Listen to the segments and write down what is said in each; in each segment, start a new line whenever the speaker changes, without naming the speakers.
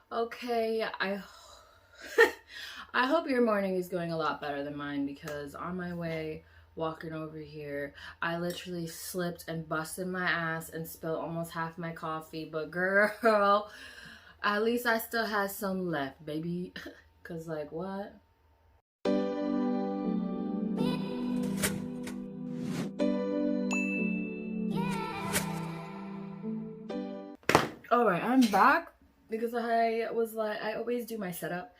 Okay, I hope your morning is going a lot better than mine because on my way walking over here, I literally slipped and busted my ass and spilled almost half my coffee. But girl, at least I still had some left, baby. Cause like what? All right, I'm back because I always do my setup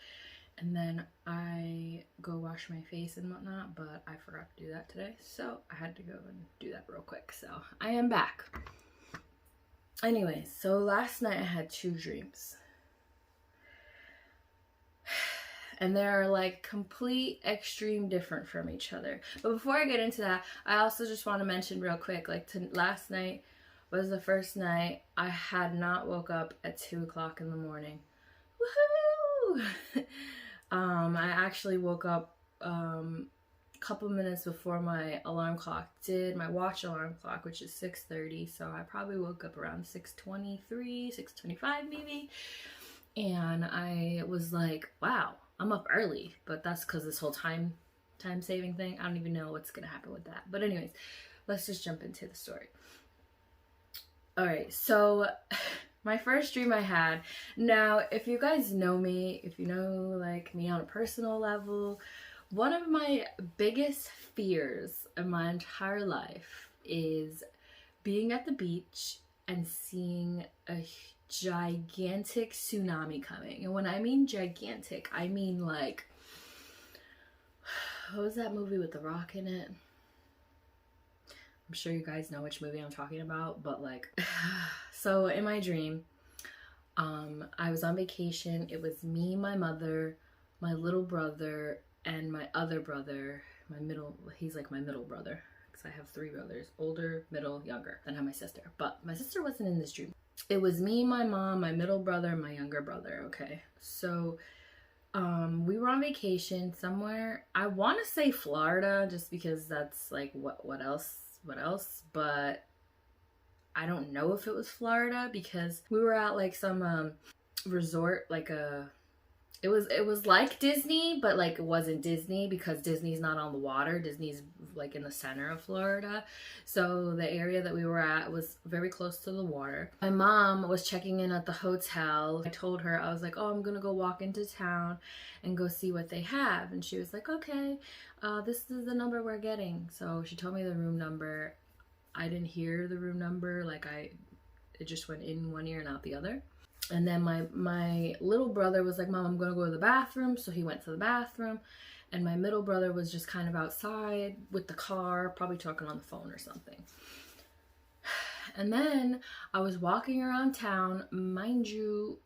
and then I go wash my face and whatnot, but I forgot to do that today, so I had to go and do that real quick. So I am back. Anyway, so last night I had two dreams, and they're like complete extreme different from each other. But before I get into that, I also just want to mention real quick, like last night was the first night I had not woke up at 2 o'clock in the morning. Woohoo! I actually woke up a couple minutes before my alarm clock did, my watch alarm clock, which is 6:30. So I probably woke up around 6:23, 6:25 maybe. And I was like, wow, I'm up early. But that's because this whole time saving thing, I don't even know what's gonna happen with that. But anyways, let's just jump into the story. All right, so my first dream I had, now if you guys know me, if you know like me on a personal level, one of my biggest fears in my entire life is being at the beach and seeing a gigantic tsunami coming. And when I mean gigantic, I mean like, what was that movie with The Rock in it? I'm sure you guys know which movie I'm talking about, but like, so in my dream, I was on vacation. It was me, my mother, my little brother, and my other brother, he's like my middle brother, because I have three brothers, older, middle, younger. Then I have my sister, but my sister wasn't in this dream. It was me, my mom, my middle brother, and my younger brother, okay? So, we were on vacation somewhere. I want to say Florida, just because that's like, what else, but I don't know if it was Florida because we were at like some resort, like it was like Disney, but like it wasn't Disney because Disney's not on the water. Disney's like in the center of Florida. So the area that we were at was very close to the water. My mom was checking in at the hotel. I told her, I was like, oh, I'm gonna go walk into town and go see what they have. And she was like, okay, this is the number we're getting. So she told me the room number. I didn't hear the room number, it just went in one ear and out the other. And then my little brother was like, Mom, I'm gonna go to the bathroom. So he went to the bathroom, and my middle brother was just kind of outside with the car, probably talking on the phone or something. And then I was walking around town. Mind you,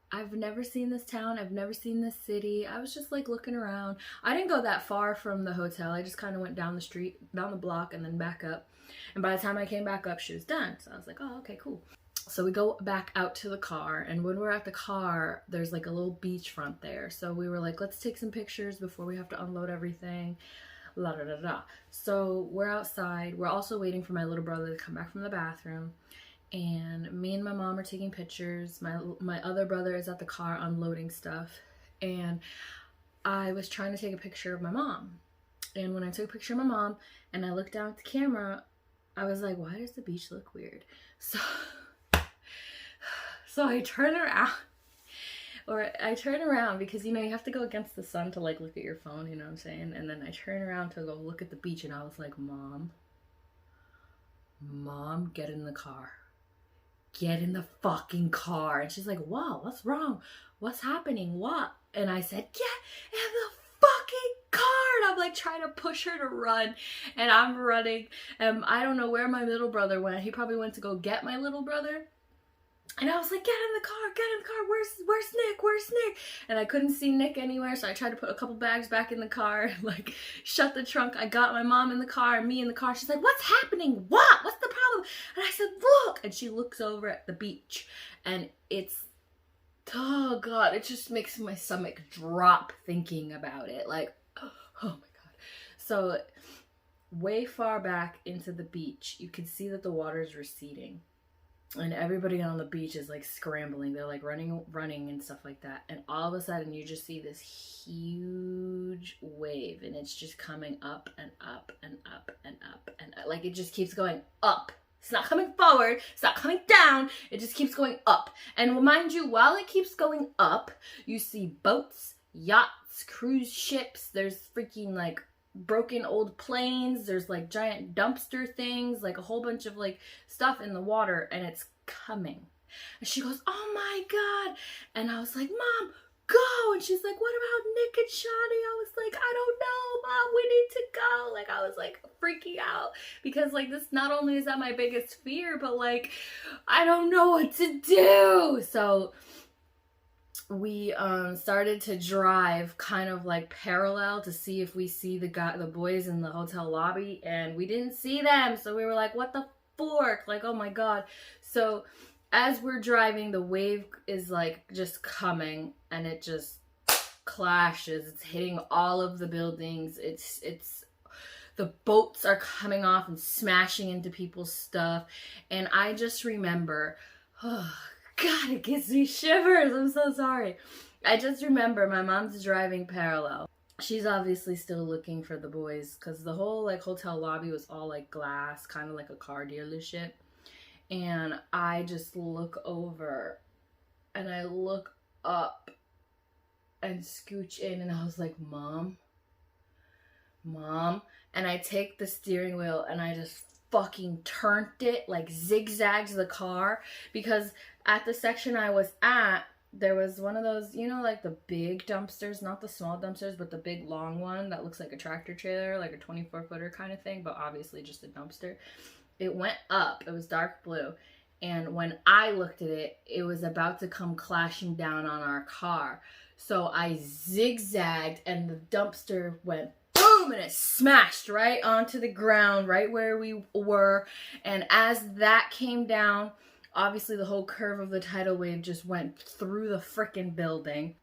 I've never seen this town. I've never seen this city. I was just like looking around. I didn't go that far from the hotel. I just kind of went down the street, down the block, and then back up. And by the time I came back up, she was done. So I was like, oh, okay, cool. So we go back out to the car. And when we're at the car, there's like a little beachfront there. So we were like, let's take some pictures before we have to unload everything. La da da da. So we're outside. We're also waiting for my little brother to come back from the bathroom. And me and my mom are taking pictures. My other brother is at the car unloading stuff, and I was trying to take a picture of my mom. And when I took a picture of my mom and I looked down at the camera, I was like, why does the beach look weird? So I turn around because you have to go against the sun to like look at your phone, you know what I'm saying? And then I turn around to go look at the beach, and I was like, Mom, get in the car. Get in the fucking car. And she's like, whoa, what's wrong? What's happening? What? And I said, get in the fucking car. And I'm like trying to push her to run. And I'm running. And I don't know where my middle brother went. He probably went to go get my little brother. And I was like, get in the car. Where's Nick? And I couldn't see Nick anywhere, so I tried to put a couple bags back in the car, like shut the trunk. I got my mom in the car and me in the car. She's like, what's happening? What's the problem? And I said, look. And she looks over at the beach, and it's, oh God, it just makes my stomach drop thinking about it. Like, oh my God. So way far back into the beach, you can see that the water is receding. and everybody on the beach is like scrambling. They're like running and stuff like that. And all of a sudden you just see this huge wave, and it's just coming up and up and up and up and up. Like it just keeps going up. It's not coming forward. It's not coming down. It just keeps going up. And mind you, while it keeps going up, you see boats, yachts, cruise ships. There's freaking like broken old planes. There's like giant dumpster things, like a whole bunch of like stuff in the water, and it's coming. And she goes, oh my God. And I was like, Mom, go. And she's like, what about Nick and Shawnee? I was like, I don't know, Mom, we need to go. Like, I was like freaking out because like this, not only is that my biggest fear, but like I don't know what to do. So we started to drive kind of like parallel to see if we see the boys in the hotel lobby, and we didn't see them. So we were like, what the fork? Like, oh my God. So as we're driving, the wave is like just coming, and it just clashes. It's hitting all of the buildings. It's the boats are coming off and smashing into people's stuff. And I just remember, oh God, it gives me shivers. I'm so sorry. I just remember my mom's driving parallel. She's obviously still looking for the boys because the whole like hotel lobby was all like glass, kind of like a car dealership. And I just look over and I look up and scooch in, and I was like, Mom. And I take the steering wheel and I just fucking turned it, like zigzags the car, because at the section I was at, there was one of those, you know, like the big dumpsters, not the small dumpsters, but the big long one that looks like a tractor trailer, like a 24-footer kind of thing, but obviously just a dumpster. It went up. It was dark blue. And when I looked at it, it was about to come clashing down on our car. So I zigzagged, and the dumpster went boom, and it smashed right onto the ground, right where we were. And as that came down, obviously the whole curve of the tidal wave just went through the frickin' building.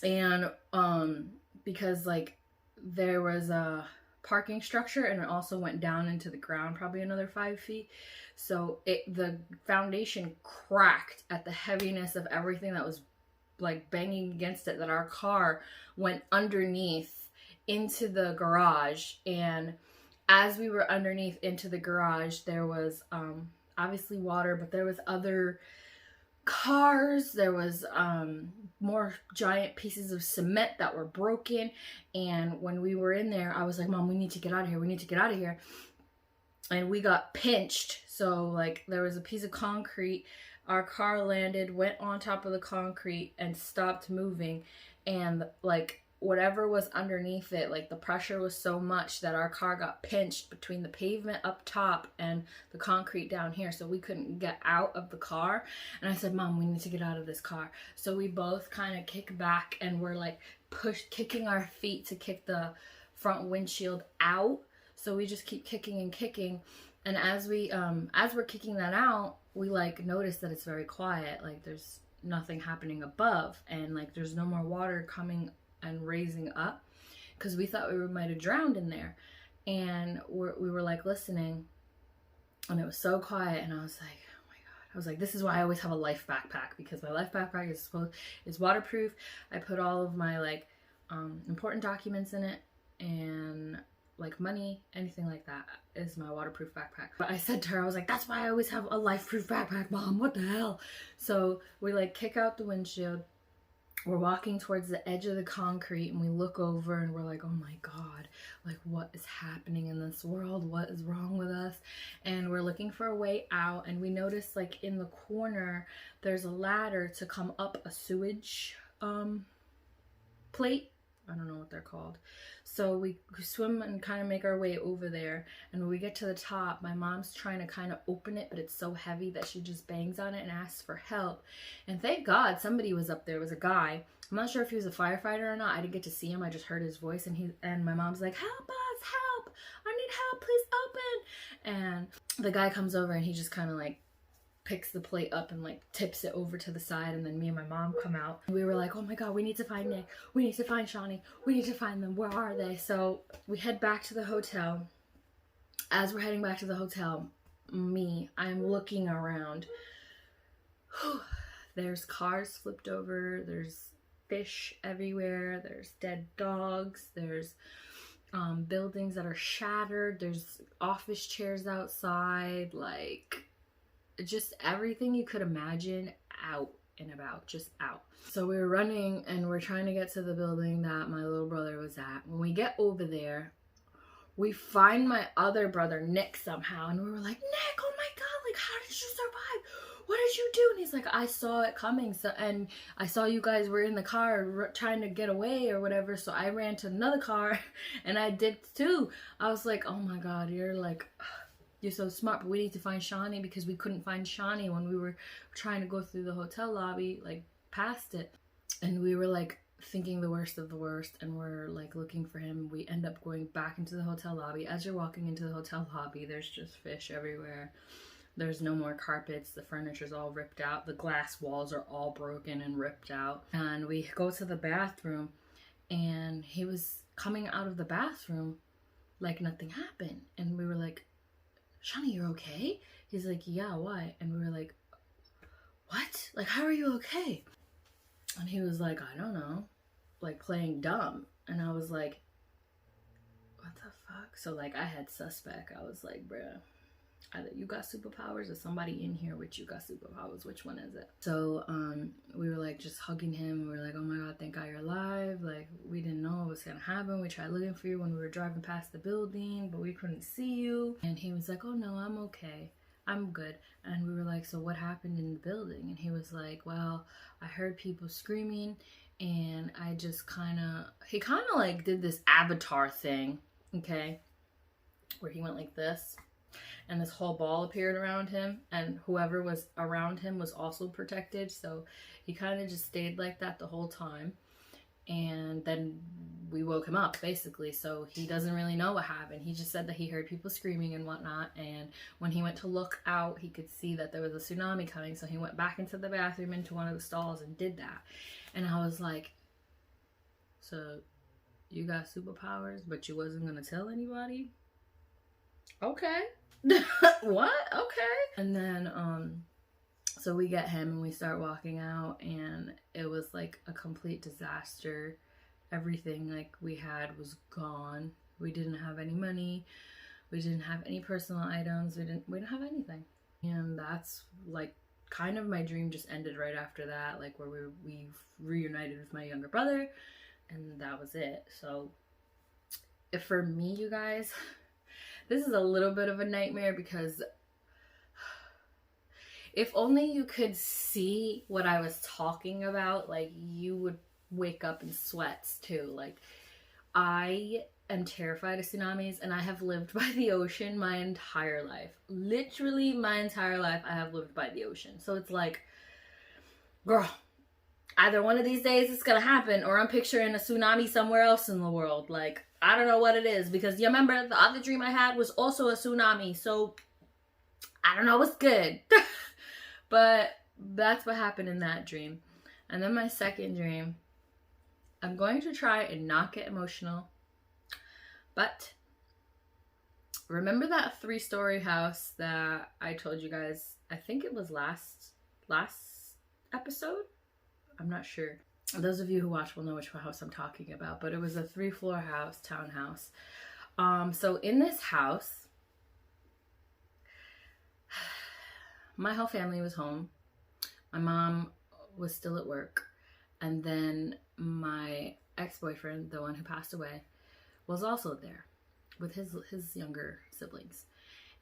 And because like there was a parking structure, and it also went down into the ground probably another 5 feet. So the foundation cracked at the heaviness of everything that was like banging against it, that our car went underneath into the garage. And as we were underneath into the garage, there was obviously water, but there was other cars. There was more giant pieces of cement that were broken. And when we were in there, I was like, Mom, we need to get out of here. We need to get out of here. And we got pinched. So like there was a piece of concrete. Our car landed, went on top of the concrete, and stopped moving. And like whatever was underneath it, like the pressure was so much that our car got pinched between the pavement up top and the concrete down here. So we couldn't get out of the car. And I said, Mom, we need to get out of this car. So we both kind of kick back, and we're like kicking our feet to kick the front windshield out. So we just keep kicking and kicking. And as we're kicking that out, we like notice that it's very quiet. Like there's nothing happening above, and like there's no more water coming and raising up, because we thought we might have drowned in there. And we were like listening, and it was so quiet. And I was like, oh my God. I was like, this is why I always have a life backpack, because my life backpack is waterproof. I put all of my like important documents in it, and like money, anything like that is my waterproof backpack. But I said to her, I was like, that's why I always have a life-proof backpack, Mom, what the hell? So we like kick out the windshield. We're walking towards the edge of the concrete, and we look over, and we're like, oh my God, like what is happening in this world? What is wrong with us? And we're looking for a way out, and we notice like in the corner, there's a ladder to come up a sewage plate. I don't know what they're called. So we swim and kind of make our way over there. And when we get to the top, my mom's trying to kind of open it, but it's so heavy that she just bangs on it and asks for help. And thank God somebody was up there. It was a guy. I'm not sure if he was a firefighter or not. I didn't get to see him. I just heard his voice, and my mom's like, help us, help. I need help, please open. And the guy comes over, and he just kind of like picks the plate up and like tips it over to the side, and then me and my mom come out. We were like, oh my God, we need to find Nick, we need to find Shawnee, we need to find them, where are they? So we head back to the hotel. As we're heading back to the hotel, I'm looking around There's cars flipped over, there's fish everywhere, there's dead dogs, there's buildings that are shattered, there's office chairs outside, like just everything you could imagine out and about, just out. So we were running and we're trying to get to the building that my little brother was at. When we get over there, we find my other brother Nick somehow, and we were like, Nick, oh my god, like how did you survive? What did you do? And he's like, I saw it coming, so, and I saw you guys were in the car trying to get away or whatever, so I ran to another car and I did too. I was like, oh my god, you're so smart. But we need to find Shawnee, because we couldn't find Shawnee when we were trying to go through the hotel lobby, like past it, and we were like thinking the worst of the worst, and we're like looking for him. We end up going back into the hotel lobby. As you're walking into the hotel lobby, there's just fish everywhere. There's no more carpets. The furniture's all ripped out. The glass walls are all broken and ripped out. And we go to the bathroom, and he was coming out of the bathroom like nothing happened. And we were like, Shawnee, you're okay? He's like, yeah, why? And we were like, what? Like, how are you okay? And he was like, I don't know, like playing dumb. And I was like, what the fuck? So like I had suspect. I was like, bruh, either you got superpowers or somebody in here with you got superpowers. Which one is it? So we were like just hugging him. We were like, oh my god, thank god you're alive. Like we didn't know what was gonna happen. We tried looking for you when we were driving past the building, but we couldn't see you. And he was like, oh no, I'm okay, I'm good. And we were like, so what happened in the building? And he was like, well, I heard people screaming, and I just he kind of like did this avatar thing, okay, where he went like this, and this whole ball appeared around him, and whoever was around him was also protected. So he kind of just stayed like that the whole time. And then we woke him up, basically. So he doesn't really know what happened. He just said that he heard people screaming and whatnot. And when he went to look out, he could see that there was a tsunami coming. So he went back into the bathroom, into one of the stalls, and did that. And I was like, so you got superpowers, but you wasn't going to tell anybody? Okay. What? Okay. And then, so we get him and we start walking out, and it was like a complete disaster. Everything like we had was gone. We didn't have any money. We didn't have any personal items. We didn't have anything. And that's like kind of my dream just ended right after that, like where we reunited with my younger brother, and that was it. So if for me, you guys, this is a little bit of a nightmare, because if only you could see what I was talking about, like you would wake up in sweats too. Like I am terrified of tsunamis, and I have lived by the ocean my entire life. Literally my entire life I have lived by the ocean. So it's like, girl, either one of these days it's gonna happen, or I'm picturing a tsunami somewhere else in the world. Like, I don't know what it is, because you remember the other dream I had was also a tsunami. So I don't know what's good. But that's what happened in that dream. And then my second dream, I'm going to try and not get emotional, but remember that 3-story house that I told you guys, I think it was last episode? I'm not sure. Those of you who watch will know which house I'm talking about, but it was a 3-floor house, townhouse. So in this house, my whole family was home. My mom was still at work. And then my ex-boyfriend, the one who passed away, was also there with his younger siblings.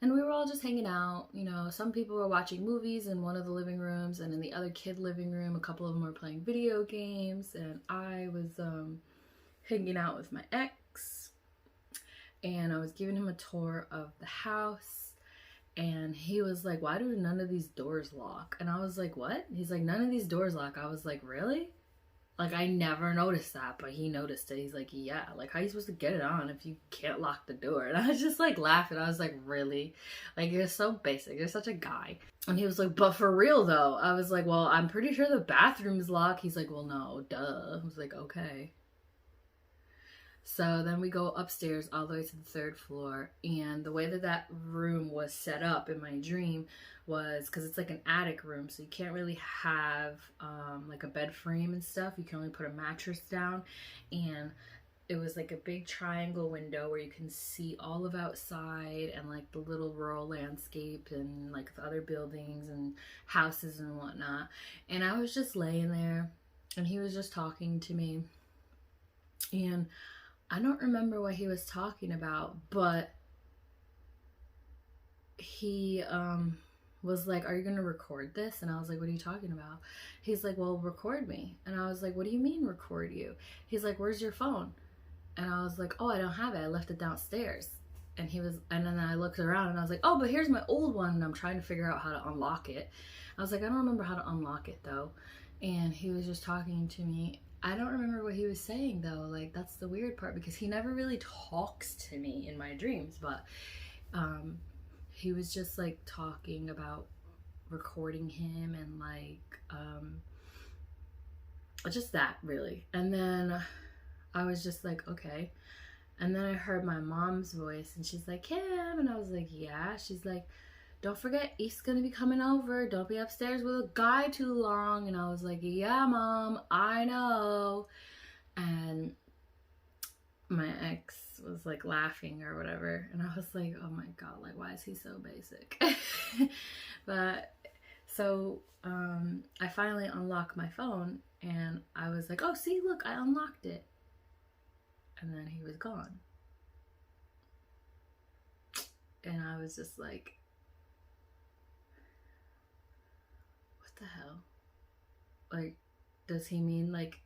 And we were all just hanging out. You know, some people were watching movies in one of the living rooms, and in the other kid living room, a couple of them were playing video games. And I was hanging out with my ex, and I was giving him a tour of the house. And he was like, why do none of these doors lock? And I was like, what? He's like, none of these doors lock. I was like, really? Like, I never noticed that, but he noticed it. He's like, yeah, like, how are you supposed to get it on if you can't lock the door? And I was just like laughing. I was like, really? Like, you're so basic. You're such a guy. And he was like, but for real though? I was like, well, I'm pretty sure the bathroom's locked. He's like, well, no, duh. I was like, okay. So then we go upstairs all the way to the third floor, and the way that that room was set up in my dream was because it's like an attic room, so you can't really have like a bed frame and stuff. You can only put a mattress down, and it was like a big triangle window where you can see all of outside and like the little rural landscape and like the other buildings and houses and whatnot. And I was just laying there, and he was just talking to me, and I don't remember what he was talking about, but he was like, "Are you gonna record this?" And I was like, "What are you talking about?" He's like, "Well, record me." And I was like, "What do you mean record you?" He's like, "Where's your phone?" And I was like, "Oh, I don't have it. I left it downstairs." And and then I looked around and I was like, "Oh, but here's my old one." And I'm trying to figure out how to unlock it. I was like, "I don't remember how to unlock it though." And he was just talking to me. I don't remember what he was saying though. Like, that's the weird part, because he never really talks to me in my dreams, but he was just like talking about recording him and like just that really. And then I was just like, okay. And then I heard my mom's voice, and she's like, "Kim," and I was like, "Yeah." She's like, "Don't forget, East's gonna be coming over. Don't be upstairs with a guy too long." And I was like, "Yeah, Mom, I know." And my ex was like laughing or whatever, and I was like, "Oh my God, like, why is he so basic?" But so I finally unlocked my phone, and I was like, "Oh, see, look, I unlocked it." And then he was gone. And I was just like, what the hell? Like, does he mean like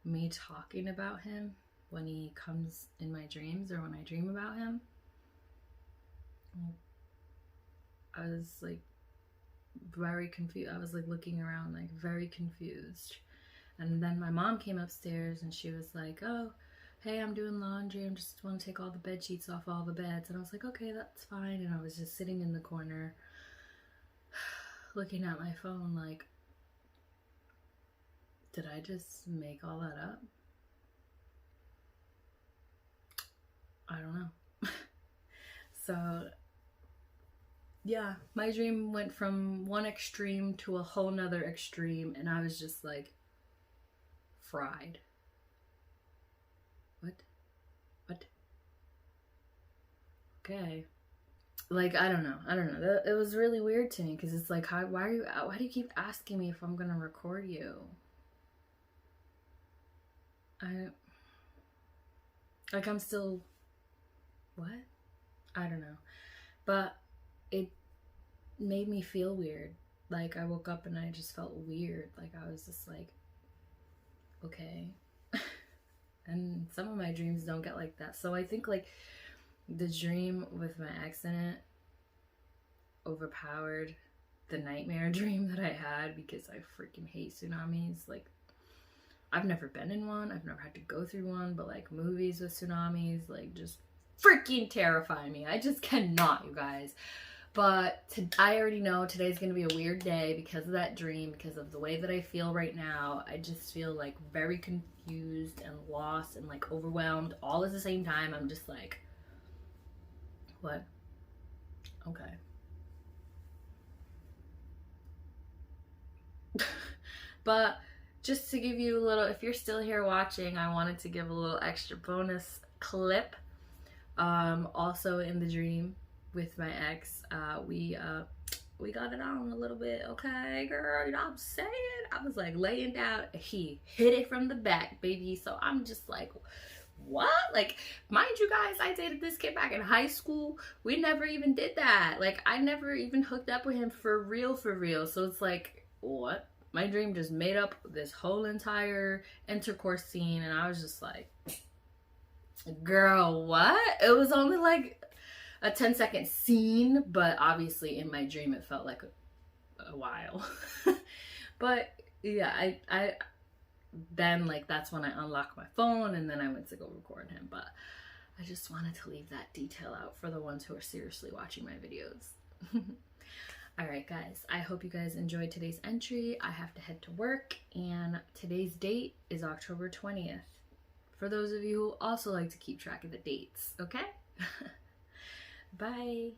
me talking about him when he comes in my dreams or when I dream about him? I was like very confused. I was like looking around, like very confused. And then my mom came upstairs and she was like, "Oh, hey, I'm doing laundry. I just want to take all the bed sheets off all the beds." And I was like, "Okay, that's fine." And I was just sitting in the corner looking at my phone like, did I just make all that up? I don't know. So yeah, my dream went from one extreme to a whole nother extreme, and I was just like fried. What? Okay. Like, I don't know. It was really weird to me, because it's like, why do you keep asking me if I'm gonna record you? I'm still, what? I don't know. But it made me feel weird. Like, I woke up and I just felt weird. Like, I was just like, okay. And some of my dreams don't get like that. So I think like the dream with my ex in it overpowered the nightmare dream that I had, because I freaking hate tsunamis. Like, I've never been in one, I've never had to go through one, but like movies with tsunamis like just freaking terrify me. I just cannot, you guys. But I already know today's gonna be a weird day because of that dream, because of the way that I feel right now. I just feel like very confused and lost and like overwhelmed all at the same time. I'm just like, what? Okay. But just to give you a little, if you're still here watching, I wanted to give a little extra bonus clip. Also in the dream with my ex, we got it on a little bit, okay, girl, you know what I'm saying? I was like laying down, he hit it from the back, baby. So I'm just like, what? Like, mind you guys, I dated this kid back in high school. We never even did that. Like, I never even hooked up with him for real. So it's like, what? My dream just made up this whole entire intercourse scene, and I was just like, girl, what? It was only like a 10-second scene, but obviously in my dream it felt like a while. But yeah, I then, like, that's when I unlocked my phone, and then I went to go record him. But I just wanted to leave that detail out for the ones who are seriously watching my videos. Alright guys, I hope you guys enjoyed today's entry. I have to head to work, and today's date is October 20th. for those of you who also like to keep track of the dates, okay? Bye.